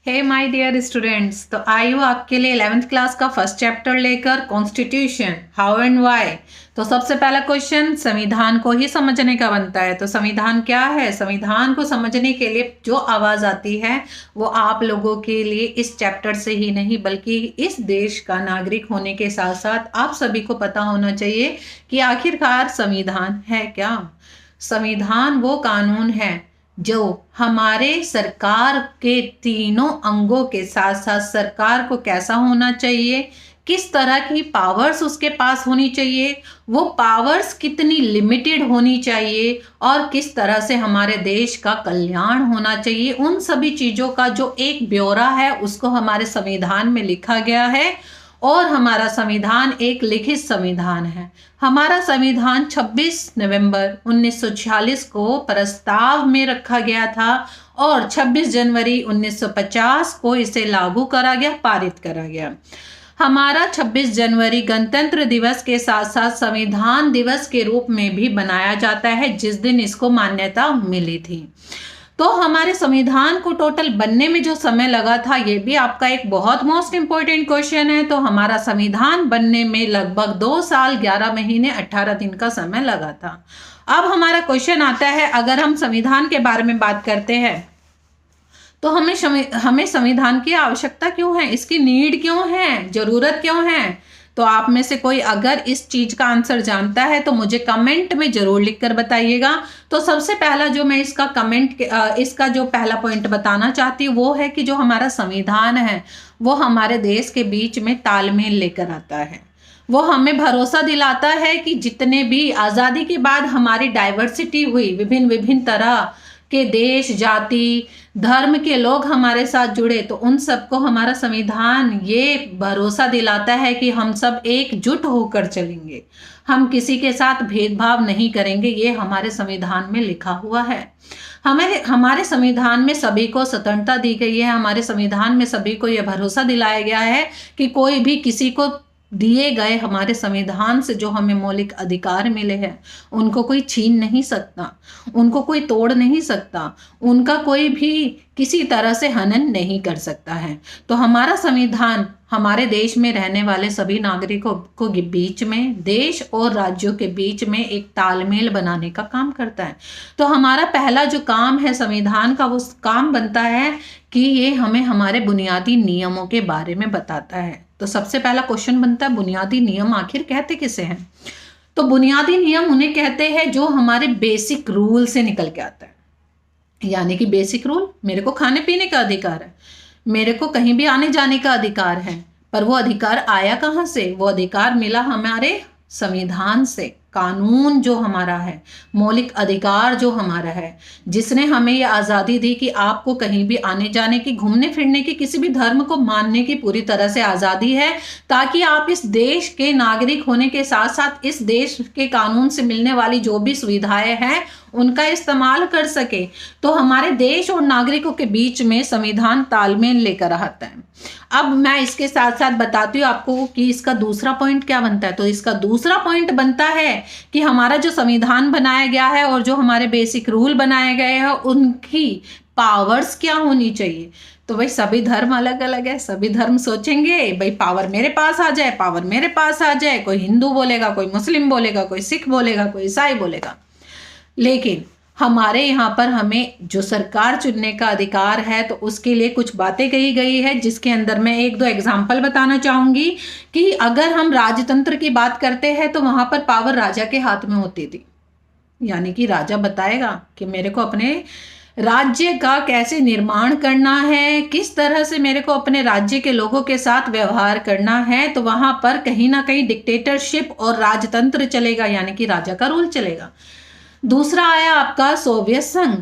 Hey my dear students, तो आई हूँ आपके लिए 11th क्लास का फर्स्ट चैप्टर लेकर कॉन्स्टिट्यूशन हाउ एंड व्हाई। तो सबसे पहला क्वेश्चन संविधान को ही समझने का बनता है। तो संविधान क्या है? संविधान को समझने के लिए जो आवाज़ आती है वो आप लोगों के लिए इस चैप्टर से ही नहीं बल्कि इस देश का नागरिक होने के साथ साथ आप सभी को पता होना चाहिए कि आखिरकार संविधान है क्या। संविधान वो कानून है जो हमारे सरकार के तीनों अंगों के साथ साथ सरकार को कैसा होना चाहिए, किस तरह की पावर्स उसके पास होनी चाहिए, वो पावर्स कितनी लिमिटेड होनी चाहिए और किस तरह से हमारे देश का कल्याण होना चाहिए, उन सभी चीज़ों का जो एक ब्यौरा है उसको हमारे संविधान में लिखा गया है। और हमारा संविधान एक लिखित संविधान है। हमारा संविधान 26 नवंबर 1946 को प्रस्ताव में रखा गया था और 26 जनवरी 1950 को इसे लागू करा गया, पारित करा गया। हमारा 26 जनवरी गणतंत्र दिवस के साथ साथ संविधान दिवस के रूप में भी बनाया जाता है, जिस दिन इसको मान्यता मिली थी। तो हमारे संविधान को टोटल बनने में जो समय लगा था, ये भी आपका एक बहुत मोस्ट इंपॉर्टेंट क्वेश्चन है। तो हमारा संविधान बनने में लगभग 2 साल 11 महीने 18 दिन का समय लगा था। अब हमारा क्वेश्चन आता है, अगर हम संविधान के बारे में बात करते हैं तो हमें संविधान की आवश्यकता क्यों है, इसकी नीड क्यों है, जरूरत क्यों है। तो आप में से कोई अगर इस चीज का आंसर जानता है तो मुझे कमेंट में जरूर लिखकर बताइएगा। तो सबसे पहला जो मैं इसका जो पहला पॉइंट बताना चाहती हूँ वो है कि जो हमारा संविधान है वो हमारे देश के बीच में तालमेल लेकर आता है। वो हमें भरोसा दिलाता है कि जितने भी आज़ादी के बाद हमारी डाइवर्सिटी हुई, विभिन्न विभिन्न तरह के देश, जाति, धर्म के लोग हमारे साथ जुड़े, तो उन सबको हमारा संविधान ये भरोसा दिलाता है कि हम सब एकजुट होकर चलेंगे, हम किसी के साथ भेदभाव नहीं करेंगे। ये हमारे संविधान में लिखा हुआ है। हमारे संविधान में सभी को स्वतंत्रता दी गई है। हमारे संविधान में सभी को यह भरोसा दिलाया गया है कि कोई भी किसी को दिए गए हमारे संविधान से जो हमें मौलिक अधिकार मिले हैं उनको कोई छीन नहीं सकता, उनको कोई तोड़ नहीं सकता, उनका कोई भी किसी तरह से हनन नहीं कर सकता है। तो हमारा संविधान हमारे देश में रहने वाले सभी नागरिकों को बीच में, देश और राज्यों के बीच में एक तालमेल बनाने का काम करता है। तो हमारा पहला जो काम है संविधान का, वो काम बनता है कि ये हमें हमारे बुनियादी नियमों के बारे में बताता है। तो सबसे पहला क्वेश्चन बनता है, बुनियादी नियम आखिर कहते किसे हैं? तो बुनियादी नियम उन्हें कहते हैं जो हमारे बेसिक रूल से निकल के आता है। यानी कि बेसिक रूल, मेरे को खाने पीने का अधिकार है, मेरे को कहीं भी आने जाने का अधिकार है, पर वो अधिकार आया कहाँ से? वो अधिकार मिला हमारे संविधान से। कानून जो हमारा है, मौलिक अधिकार जो हमारा है, जिसने हमें ये आज़ादी दी कि आपको कहीं भी आने जाने की, घूमने फिरने की, किसी भी धर्म को मानने की पूरी तरह से आज़ादी है, ताकि आप इस देश के नागरिक होने के साथ साथ इस देश के कानून से मिलने वाली जो भी सुविधाएं हैं उनका इस्तेमाल कर सके। तो हमारे देश और नागरिकों के बीच में संविधान तालमेल लेकर आता है। अब मैं इसके साथ साथ बताती हूँ आपको कि इसका दूसरा पॉइंट क्या बनता है। तो इसका दूसरा पॉइंट बनता है कि हमारा जो संविधान बनाया गया है और जो हमारे बेसिक रूल बनाए गए हैं उनकी पावर्स क्या होनी चाहिए। तो भाई सभी धर्म अलग अलग है, सभी धर्म सोचेंगे भाई पावर मेरे पास आ जाए, पावर मेरे पास आ जाए। कोई हिंदू बोलेगा, कोई मुस्लिम बोलेगा, कोई सिख बोलेगा, कोई ईसाई बोलेगा। लेकिन हमारे यहाँ पर हमें जो सरकार चुनने का अधिकार है तो उसके लिए कुछ बातें कही गई है, जिसके अंदर मैं 1-2 एग्जाम्पल बताना चाहूँगी कि अगर हम राजतंत्र की बात करते हैं तो वहाँ पर पावर राजा के हाथ में होती थी। यानी कि राजा बताएगा कि मेरे को अपने राज्य का कैसे निर्माण करना है, किस तरह से मेरे को अपने राज्य के लोगों के साथ व्यवहार करना है। तो वहाँ पर कहीं ना कहीं डिक्टेटरशिप और राजतंत्र चलेगा, यानी कि राजा का रूल चलेगा। दूसरा आया आपका सोवियत संघ,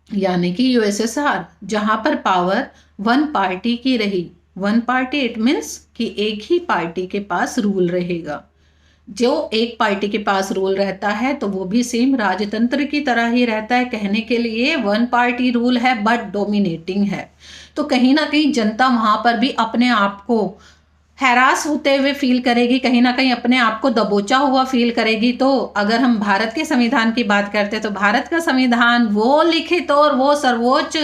यानी कि यूएसएसआर, जहां पर पावर वन पार्टी की रही। वन पार्टी इट मीन्स कि एक ही पार्टी के पास रूल रहेगा। जो एक पार्टी के पास रूल रहता है तो वो भी सेम राजतंत्र की तरह ही रहता है। कहने के लिए वन पार्टी रूल है बट डोमिनेटिंग है। तो कहीं ना कहीं जनता वहां पर भी अपने आप को हैरास होते हुए फील करेगी, कहीं ना कहीं अपने आप को दबोचा हुआ फील करेगी। तो अगर हम भारत के संविधान की बात करते हैं तो भारत का संविधान वो लिखित और वो सर्वोच्च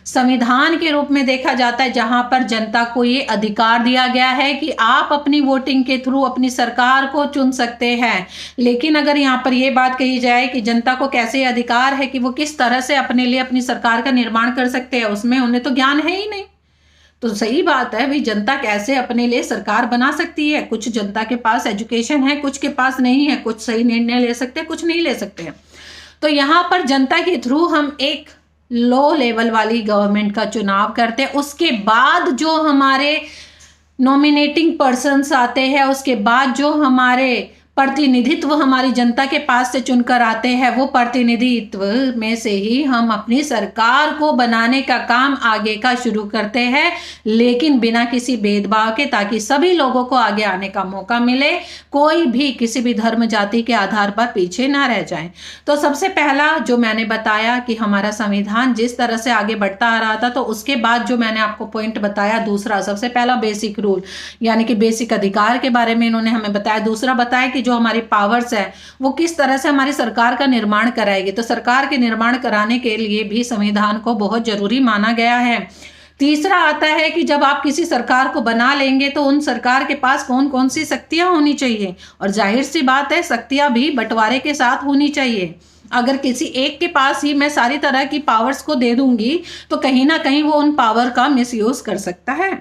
संविधान के रूप में देखा जाता है, जहां पर जनता को ये अधिकार दिया गया है कि आप अपनी वोटिंग के थ्रू अपनी सरकार को चुन सकते हैं। लेकिन अगर यहाँ पर ये बात कही जाए कि जनता को कैसे अधिकार है कि वो किस तरह से अपने लिए अपनी सरकार का निर्माण कर सकते हैं, उसमें उन्हें तो ज्ञान है ही नहीं। तो सही बात है भाई, जनता कैसे अपने लिए सरकार बना सकती है? कुछ जनता के पास एजुकेशन है, कुछ के पास नहीं है, कुछ सही निर्णय ले सकते हैं, कुछ नहीं ले सकते हैं। तो यहाँ पर जनता के थ्रू हम एक लो लेवल वाली गवर्नमेंट का चुनाव करते हैं। उसके बाद जो हमारे नॉमिनेटिंग पर्सन्स आते हैं, उसके बाद जो हमारे प्रतिनिधित्व हमारी जनता के पास से चुनकर आते हैं, वो प्रतिनिधित्व में से ही हम अपनी सरकार को बनाने का काम आगे का शुरू करते हैं, लेकिन बिना किसी भेदभाव के, ताकि सभी लोगों को आगे आने का मौका मिले, कोई भी किसी भी धर्म जाति के आधार पर पीछे ना रह जाए। तो सबसे पहला जो मैंने बताया कि हमारा संविधान जिस तरह से आगे बढ़ता आ रहा था, तो उसके बाद जो मैंने आपको पॉइंट बताया, दूसरा सबसे पहला बेसिक रूल यानी कि बेसिक अधिकार के बारे में इन्होंने हमें बताया। दूसरा बताया कि जो हमारी पावर्स है वो किस तरह से हमारी सरकार का निर्माण कराएगी। तो सरकार के निर्माण कराने के लिए भी संविधान को बहुत जरूरी माना गया है। तीसरा आता है कि जब आप किसी सरकार को बना लेंगे तो उन सरकार के पास कौन कौन सी शक्तियां होनी चाहिए, और जाहिर सी बात है शक्तियां भी बंटवारे के साथ होनी चाहिए। अगर किसी एक के पास ही मैं सारी तरह की पावर्स को दे दूंगी तो कहीं ना कहीं वो उन पावर का मिसयूज कर सकता है।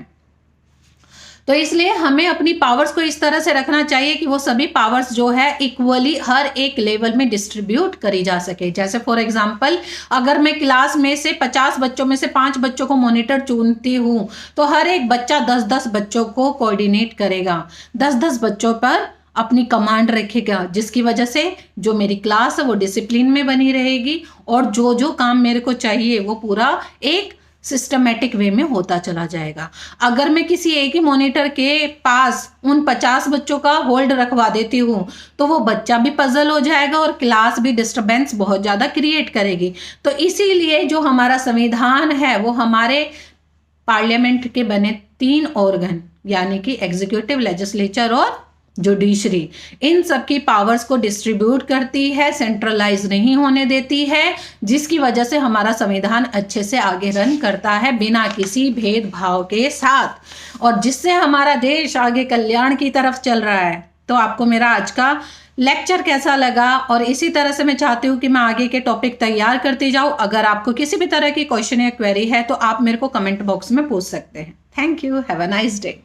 तो इसलिए हमें अपनी पावर्स को इस तरह से रखना चाहिए कि वो सभी पावर्स जो है इक्वली हर एक लेवल में डिस्ट्रीब्यूट करी जा सके। जैसे फॉर एग्जांपल, अगर मैं क्लास में से 50 बच्चों में से 5 बच्चों को मॉनिटर चुनती हूँ, तो हर एक बच्चा 10-10 बच्चों को कोऑर्डिनेट करेगा, 10-10 बच्चों पर अपनी कमांड रखेगा, जिसकी वजह से जो मेरी क्लास है वो डिसिप्लिन में बनी रहेगी, और जो जो काम मेरे को चाहिए वो पूरा एक सिस्टमेटिक वे में होता चला जाएगा। अगर मैं किसी एक ही मॉनिटर के पास उन 50 बच्चों का होल्ड रखवा देती हूँ, तो वो बच्चा भी पजल हो जाएगा और क्लास भी डिस्टर्बेंस बहुत ज़्यादा क्रिएट करेगी। तो इसीलिए जो हमारा संविधान है वो हमारे पार्लियामेंट के बने 3 ऑर्गन यानी कि एग्जीक्यूटिव, लेजिस्लेचर और जुडिशरी, इन सब की पावर्स को डिस्ट्रीब्यूट करती है, सेंट्रलाइज नहीं होने देती है, जिसकी वजह से हमारा संविधान अच्छे से आगे रन करता है बिना किसी भेदभाव के साथ, और जिससे हमारा देश आगे कल्याण की तरफ चल रहा है। तो आपको मेरा आज का लेक्चर कैसा लगा, और इसी तरह से मैं चाहती हूँ कि मैं आगे के टॉपिक तैयार करती जाऊँ। अगर आपको किसी भी तरह की क्वेश्चन या क्वेरी है तो आप मेरे को कमेंट बॉक्स में पूछ सकते हैं। Thank you, have a nice day.